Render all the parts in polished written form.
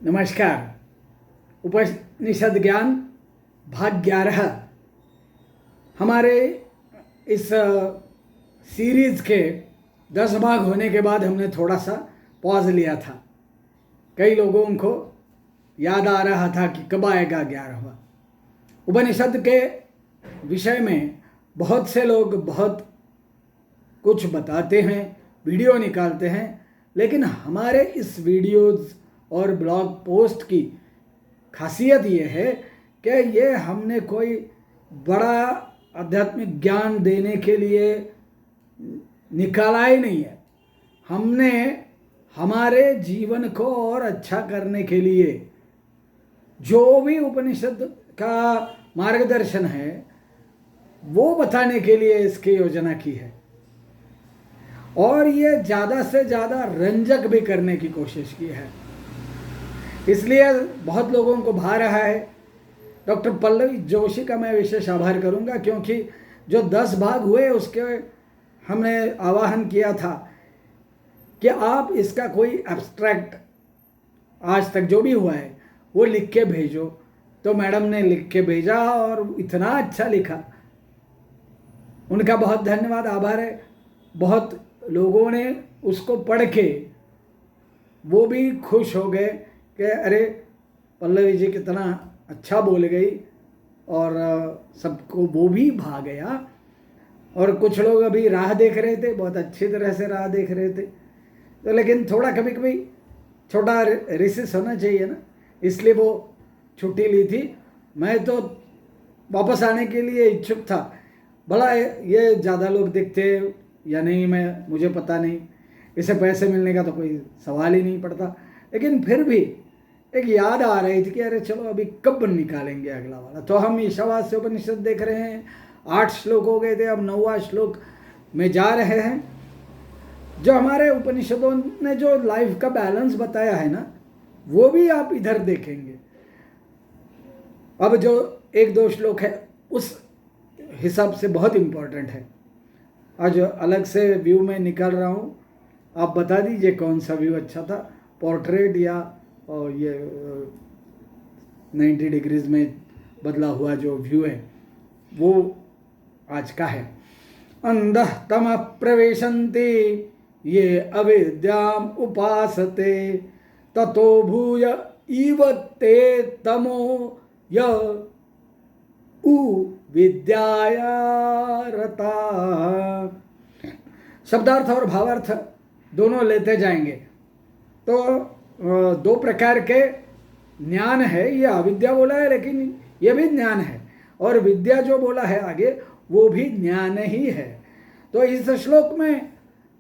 नमस्कार। उपनिषद ज्ञान भाग 11 हमारे इस सीरीज़ के 10 भाग होने के बाद हमने थोड़ा सा पॉज लिया था। कई लोगों को याद आ रहा था कि कब आएगा 11वां। उपनिषद के विषय में बहुत से लोग बहुत कुछ बताते हैं, वीडियो निकालते हैं, लेकिन हमारे इस वीडियोज़ और ब्लॉग पोस्ट की खासियत ये है कि ये हमने कोई बड़ा आध्यात्मिक ज्ञान देने के लिए निकाला ही नहीं है। हमने हमारे जीवन को और अच्छा करने के लिए जो भी उपनिषद का मार्गदर्शन है वो बताने के लिए इसकी योजना की है, और ये ज़्यादा से ज़्यादा रंजक भी करने की कोशिश की है। इसलिए बहुत लोगों को भा रहा है। डॉक्टर पल्लवी जोशी का मैं विशेष आभार करूंगा, क्योंकि जो 10 भाग हुए उसके हमने आह्वान किया था कि आप इसका कोई एब्स्ट्रैक्ट आज तक जो भी हुआ है वो लिख के भेजो। तो मैडम ने लिख के भेजा और इतना अच्छा लिखा, उनका बहुत धन्यवाद, आभार है। बहुत लोगों ने उसको पढ़ के वो भी खुश हो गए कि अरे पल्लवी जी कितना अच्छा बोल गई, और सबको वो भी भा गया। और कुछ लोग अभी राह देख रहे थे, बहुत अच्छी तरह से राह देख रहे थे। तो लेकिन थोड़ा कभी कभी छोटा रिसेस होना चाहिए ना, इसलिए वो छुट्टी ली थी। मैं तो वापस आने के लिए इच्छुक था। भला ये ज़्यादा लोग देखते या नहीं मुझे पता नहीं, इसे पैसे मिलने का तो कोई सवाल ही नहीं पड़ता, लेकिन फिर भी एक याद आ रही थी कि अरे चलो अभी कब निकालेंगे अगला वाला। तो हम ईशावास्य उपनिषद देख रहे हैं। 8 श्लोक हो गए थे, अब 9वां श्लोक में जा रहे हैं। जो हमारे उपनिषदों ने जो लाइफ का बैलेंस बताया है ना, वो भी आप इधर देखेंगे। अब जो 1-2 श्लोक है उस हिसाब से बहुत इम्पोर्टेंट है। आज अलग से व्यू में निकाल रहा हूँ, आप बता दीजिए कौन सा व्यू अच्छा था, पोर्ट्रेट या और ये 90 डिग्रीज में बदला हुआ जो व्यू है वो आज का है। अंधः तमः प्रवेशन्ति ये अविद्याम उपासते ततो भूय इव ते तमो य उ विद्याया रता। शब्दार्थ और भावार्थ दोनों लेते जाएंगे। तो 2 प्रकार के ज्ञान है। ये अविद्या बोला है, लेकिन ये भी ज्ञान है, और विद्या जो बोला है आगे वो भी ज्ञान ही है। तो इस श्लोक में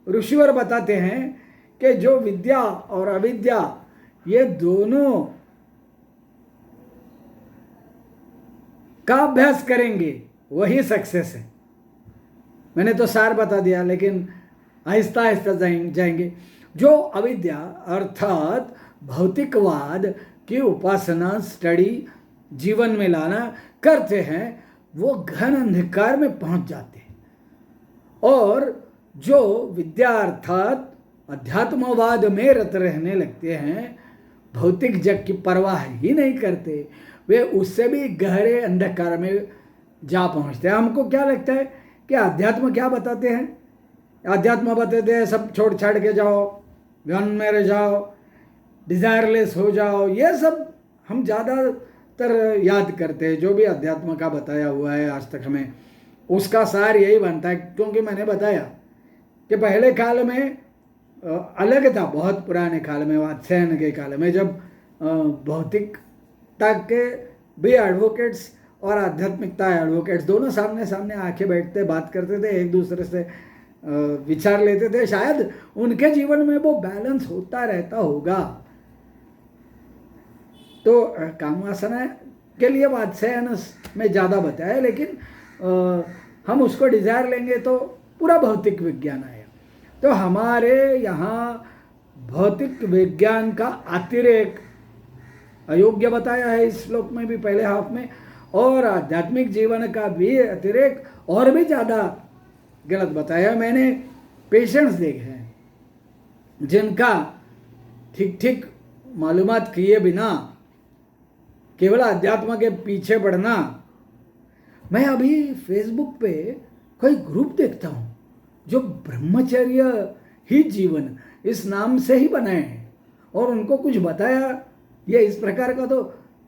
ऋषिवर बताते हैं कि जो विद्या और अविद्या ये दोनों का अभ्यास करेंगे वही सक्सेस है। मैंने तो सार बता दिया, लेकिन आहिस्ता आहिस्ता जाएंगे। जो अविद्या अर्थात भौतिकवाद की उपासना स्टडी जीवन में लाना करते हैं, वो घन अंधकार में पहुंच जाते हैं। और जो विद्या अर्थात अध्यात्मवाद में रत रहने लगते हैं, भौतिक जग की परवाह ही नहीं करते, वे उससे भी गहरे अंधकार में जा पहुंचते हैं। हमको क्या लगता है कि अध्यात्म क्या बताते हैं? अध्यात्म बताते हैं सब छोड़ छाड़ के जाओ, वन में रह जाओ, डिज़ायरलेस हो जाओ। ये सब हम ज़्यादातर याद करते हैं। जो भी अध्यात्म का बताया हुआ है आज तक हमें, उसका सार यही बनता है। क्योंकि मैंने बताया कि पहले काल में अलग था, बहुत पुराने काल में, वात्स्यायन के काल में, जब भौतिकता के भी एडवोकेट्स और आध्यात्मिकता एडवोकेट्स दोनों सामने सामने आके बैठते, बात करते थे, एक दूसरे से विचार लेते थे। शायद उनके जीवन में वो बैलेंस होता रहता होगा। तो काम वासना के लिए वात्स्यायन में ज़्यादा बताया, लेकिन हम उसको डिज़ायर लेंगे तो पूरा भौतिक विज्ञान आया। तो हमारे यहाँ भौतिक विज्ञान का अतिरेक अयोग्य बताया है इस श्लोक में भी, पहले हाफ में, और आध्यात्मिक जीवन का भी अतिरेक और भी ज़्यादा गलत बताया। मैंने पेशेंट्स देखे हैं जिनका ठीक ठीक मालूमात किए बिना केवल अध्यात्म के पीछे पड़ना। मैं अभी फेसबुक पे कोई ग्रुप देखता हूँ जो ब्रह्मचर्य ही जीवन इस नाम से ही बनाए हैं, और उनको कुछ बताया ये इस प्रकार का तो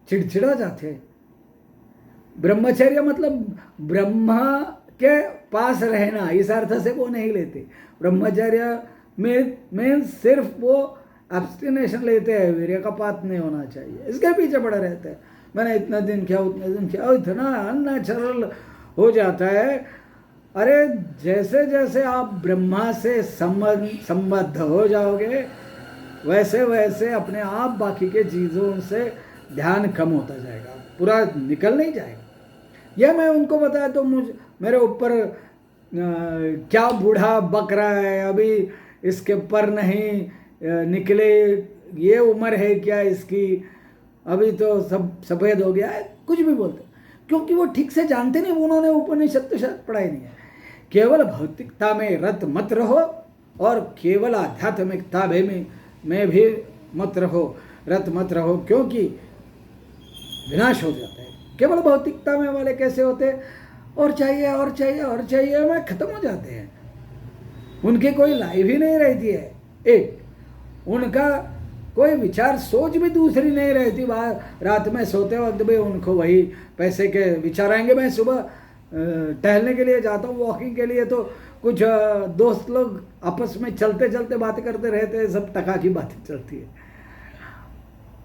चिड़चिड़ा जाते हैं। ब्रह्मचर्य मतलब ब्रह्मा के पास रहना, इस अर्थ से वो नहीं लेते। ब्रह्मचर्य में सिर्फ वो एब्स्टिनेशन लेते हैं, वीर्यपात नहीं होना चाहिए, इसके पीछे पड़े रहते हैं। मैंने इतना दिन किया, उतने दिन किया, इतना अननेचुरल हो जाता है। अरे जैसे जैसे आप ब्रह्मा से संबद्ध हो जाओगे वैसे वैसे अपने आप बाकी के चीज़ों से ध्यान कम होता जाएगा, पूरा निकल नहीं जाएगा। यह मैं उनको बताया तो मेरे ऊपर क्या बूढ़ा बक रहा है, अभी इसके पर नहीं निकले, ये उम्र है क्या इसकी, अभी तो सब सफ़ेद हो गया है, कुछ भी बोलते, क्योंकि वो ठीक से जानते नहीं, उन्होंने उपनिषद तो शायद पढ़ा ही नहीं है। केवल भौतिकता में रत मत रहो और केवल आध्यात्मिकता में भी मत रहो, रत मत रहो, क्योंकि विनाश हो जाता है। केवल भौतिकता में वाले कैसे होते, और चाहिए और चाहिए और चाहिए में ख़त्म हो जाते हैं, उनकी कोई लाइफ ही नहीं रहती है। एक उनका कोई विचार सोच भी दूसरी नहीं रहती। रात में सोते वक्त भी उनको वही पैसे के विचार आएंगे। मैं सुबह टहलने के लिए जाता हूँ, वॉकिंग के लिए, तो कुछ दोस्त लोग आपस में चलते चलते बातें करते रहते हैं, सब टका की बातें चलती है,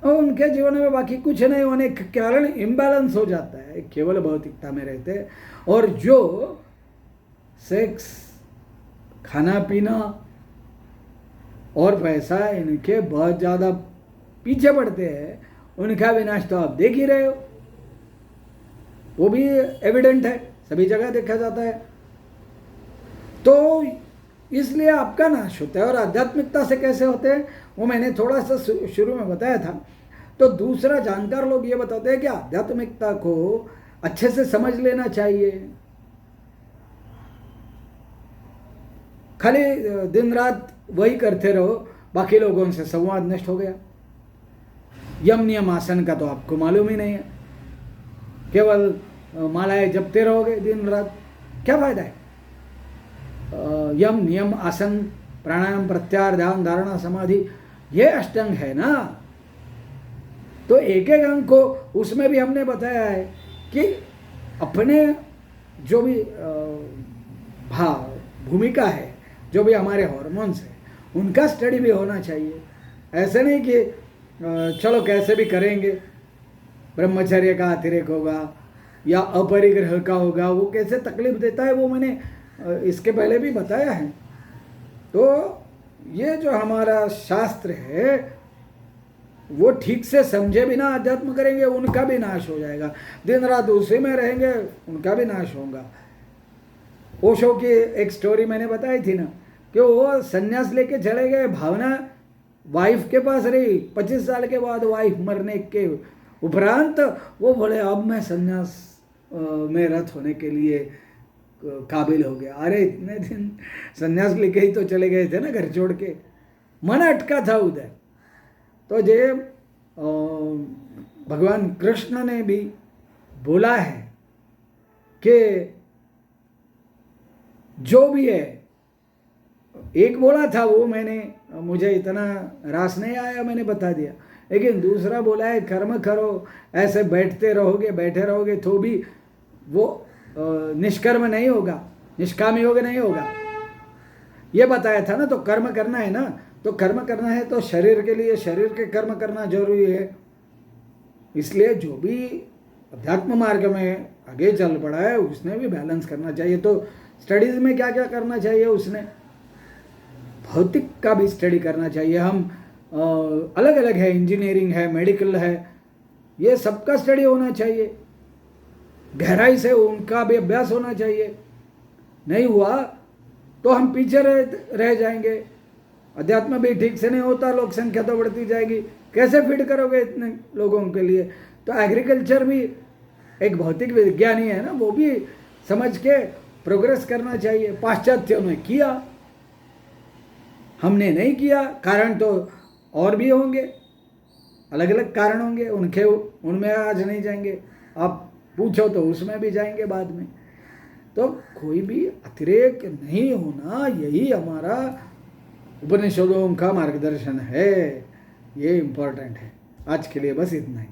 और उनके जीवन में बाकी कुछ नहीं होने के कारण इम्बैलेंस हो जाता है, केवल भौतिकता में रहते हैं। और जो सेक्स, खाना पीना और पैसा इनके बहुत ज़्यादा पीछे पड़ते हैं, उनका विनाश तो आप देख ही रहे हो, वो भी एविडेंट है, सभी जगह देखा जाता है। तो इसलिए आपका नाश होता है। और आध्यात्मिकता से कैसे होते हैं वो मैंने थोड़ा सा शुरू में बताया था। तो दूसरा, जानकार लोग ये बताते हैं कि आध्यात्मिकता को अच्छे से समझ लेना चाहिए। खाली दिन रात वही करते रहो, बाकी लोगों से संवाद नष्ट हो गया। यम नियम आसन का तो आपको मालूम ही नहीं है, केवल मालाएं जपते रहोगे दिन रात, क्या फायदा है। यम नियम आसन प्राणायाम प्रत्याहार ध्यान धारणा समाधि, ये अष्टांग है ना, तो एक एक अंग को उसमें भी हमने बताया है कि अपने जो भी भूमिका है, जो भी हमारे हार्मोन्स है, उनका स्टडी भी होना चाहिए। ऐसे नहीं कि चलो कैसे भी करेंगे, ब्रह्मचर्य का अतिरेक होगा या अपरिग्रह का होगा, वो कैसे तकलीफ देता है वो मैंने इसके पहले भी बताया है। तो ये जो हमारा शास्त्र है वो ठीक से समझे बिना अध्यात्म करेंगे, उनका भी नाश हो जाएगा। दिन रात उसी में रहेंगे, उनका भी नाश होगा। ओशो की एक स्टोरी मैंने बताई थी ना, कि वो संन्यास लेके चले गए, भावना वाइफ के पास रही, 25 साल के बाद वाइफ मरने के उपरांत वो बोले अब मैं संन्यास में रत होने के लिए काबिल हो गया। अरे इतने दिन संन्यास लेके ही तो चले गए थे ना घर छोड़ के, मन अटका था उधर। तो ये भगवान कृष्ण ने भी बोला है कि जो भी है, एक बोला था वो मैंने, मुझे इतना रास नहीं आया, मैंने बता दिया, लेकिन दूसरा बोला है कर्म करो, ऐसे बैठे रहोगे तो भी वो निष्कर्म नहीं होगा, निष्काम योग नहीं होगा, ये बताया था ना। तो कर्म करना है ना, तो कर्म करना है तो शरीर के लिए शरीर के कर्म करना जरूरी है। इसलिए जो भी अध्यात्म मार्ग में आगे चल पड़ा है उसने भी बैलेंस करना चाहिए। तो स्टडीज़ में क्या क्या करना चाहिए, उसने भौतिक का भी स्टडी करना चाहिए। हम अलग अलग है, इंजीनियरिंग है, मेडिकल है, ये सबका स्टडी होना चाहिए, गहराई से उनका भी अभ्यास होना चाहिए। नहीं हुआ तो हम पीछे रह जाएंगे। अध्यात्म भी ठीक से नहीं होता, लोक संख्या तो बढ़ती जाएगी, कैसे फिट करोगे इतने लोगों के लिए। तो एग्रीकल्चर भी एक भौतिक विज्ञान ही है ना, वो भी समझ के प्रोग्रेस करना चाहिए। पाश्चात्यों ने किया, हमने नहीं किया, कारण तो और भी होंगे। अलग अलग कारण होंगे, उनमें आज नहीं जाएंगे, आप पूछो तो उसमें भी जाएंगे बाद में। तो कोई भी अतिरेक नहीं होना, यही हमारा उपनिषदों का मार्गदर्शन है, ये इम्पोर्टेंट है। आज के लिए बस इतना ही।